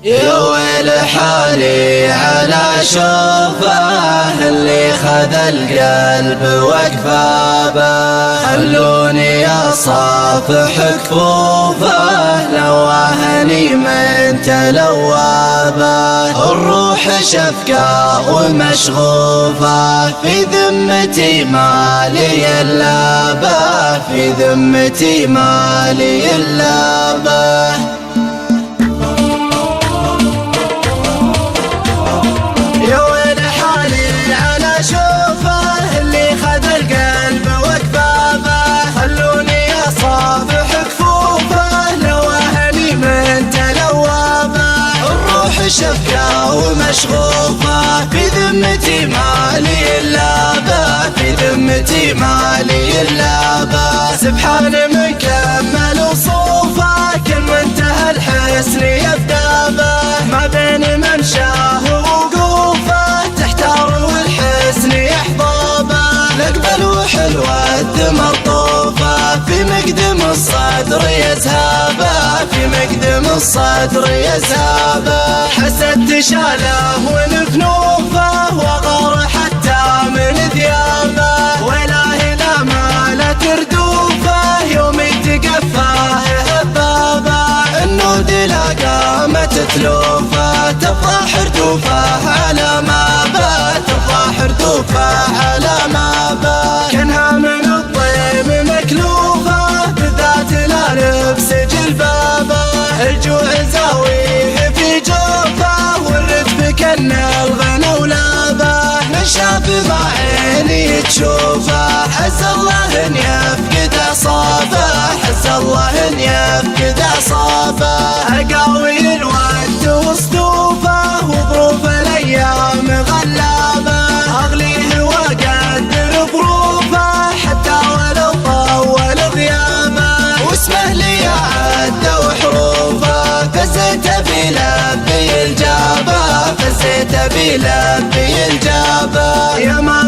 يا ويل حالي على شوفه اللي خذ القلب وقفابه، خلوني اصافح كفوفه لواهني من تلوابه. الروح شفقة ومشغوفة في ذمتي مالي اللابه، في ذمتي مالي اللابه. شفقة ومشغوفة في ذمتي مالي اللابه، في ذمتي مالي اللابه. سبحان من كمل وصوفه كل منتهى الحسن يبدأ به، ما بين ممشاه ووقوفه تحتار والحسن يحظى به. نقبل وحلوة الدمر طوفه في مقدم الصدر يزهابه، في مقدم الصدر يزهابه. حسد شاله ونفنوفه وغار حتى من ثيابه، وإلهي لا مالت ردوفه يوم يتقفاه هبابه. النود لا قامت تلوفه تفضح ردوفه على ما به، تفضح ردوفه على ما به. كانها من الطيب مكلوفه بالذات لا لبس جلبابه، الجوع زاويه في جوفه والرتب كان الغنى ولابه. من شاف ما عيني تشوفه حس الله ان يفقد اعصابه، حس الله ان يفقد اعصابه. اقاوي الوقت وصدوفه وظروف الايام غلابه، اغليه واقدر ظروفه حتى ولو طول غيابه. واسمه لي عد وحروفه فزيت بلبي الجابه، فزيت بلبي الجابه. يا ما